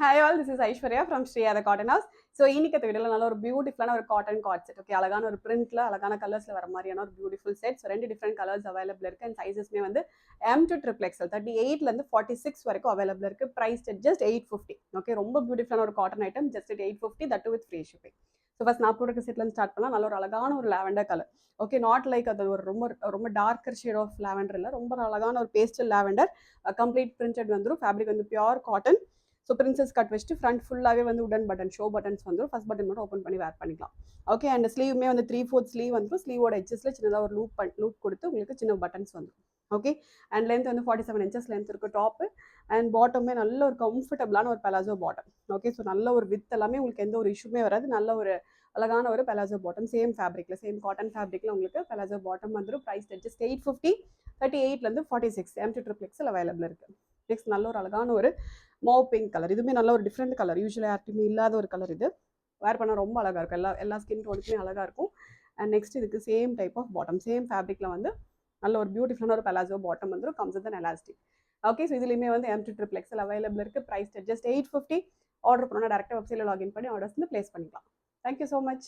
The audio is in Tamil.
Hi all, this is Aishwarya from Shreya the Cotton House. So இன்னைக்கு வீடியோல நல்ல ஒரு பியூட்டிஃபுல்லான ஒரு காட்டன் காட் செட். ஓகே, அழகான ஒரு பிரிண்ட்ல அழகான கலர்ஸ்ல வர மாதிரியான ஒரு பியூட்டிஃபுல் செட். ஸோ ரெண்டு டிஃப்ரெண்ட் கலர்ஸ் அவைலபிள் இருக்கு அண்ட் சைஸஸ்மே வந்து M to XXL 38ல இருந்து 46 வரைக்கும் அவைலபிள் இருக்கு. Price just 850. ஓகே, ரொம்ப பியூட்டிஃபுல்லான ஒரு cotton item just 850, that with free shipping. So first நான் போடுற செட்ல இருந்து ஸ்டார்ட் பண்ணலாம். நல்ல ஒரு அழகான ஒரு lavender colour. Okay, not like அது ஒரு ரொம்ப டார்க்கர் ஷேட் ஆஃப் லாவெண்டர் இல்லை, ரொம்ப அழகான ஒரு பேஸ்டல் லாவெண்டர். கம்ப்ளீட் பிரிண்டட் வந்துடும். ஃபேப்ரிக் வந்து pure cotton. So princess cut வச்சுட்டு ஃப்ரண்ட் ஃபுல்லாகவே வந்து உடன் பட்டன் ஷோ பட்டன்ஸ் வந்துடும். ஃபர்ஸ்ட் பட்டன் மட்டும் ஓப்பன் பண்ணி வேர் பண்ணிக்கலாம். ஓகே, அண்ட் ஸ்லீவுமே வந்து 3/4 ஸ்லீவ் வந்துடும். ஸ்லீவோட எட்ஜஸ்ல சின்னதாக ஒரு லூப் கொடுத்து உங்களுக்கு சின்ன பட்டன்ஸ் வந்துடும். ஓகே, அண்ட் லென்த் வந்து 47 inches லென்த் இருக்கும் டாப்பு. அண்ட் பாட்டமே நல்ல ஒரு கம்ஃபர்டபுளான ஒரு பெலாசோ பாட்டம். ஓகே, ஸோ நல்ல ஒரு வித் எல்லாமே உங்களுக்கு எந்த ஒரு இஷ்யூமே வராது. நல்ல ஒரு அழகான ஒரு பெலாசோ பாட்டம், சேம் ஃபேப்ரிக்ல, சேம் காட்டன் ஃபேப்ரிக்ல உங்களுக்கு பெலாசோ பாட்டம் வந்துடும். Price just 850. 38லேருந்து 46 M to XXL அவைலபிள் இருக்கு. நெக்ஸ்ட் நல்ல ஒரு அழகான ஒரு மோவ் பிங்க் கலர். இதுவுமே நல்ல ஒரு டிஃப்ரெண்ட் கலர், யூஸ்வலாக யார்ட்டுமே இல்லாத ஒரு கலர். இது வேர் பண்ணால் ரொம்ப அழகாக இருக்கும். எல்லா ஸ்கின் டோனுக்குமே அழகாக இருக்கும். அண்ட் நெக்ஸ்ட் இதுக்கு same type of bottom, same ஃபேப்ரிக்ல வந்து நல்ல ஒரு பியூட்டிஃபுல்லான ஒரு பெலாசோ பாட்டம் வந்துடும். Comes with an elastic. Okay, so இதுலேயுமே வந்து M to XXL அவைலபிள் இருக்கு. Price just 850. ஆர்டர் பண்ணால் டேரெக்டாக வெப்சைட்டில் லாகின் பண்ணி ஆர்டர்ஸ் வந்து பிளேஸ் பண்ணிக்கலாம். Thank you so much.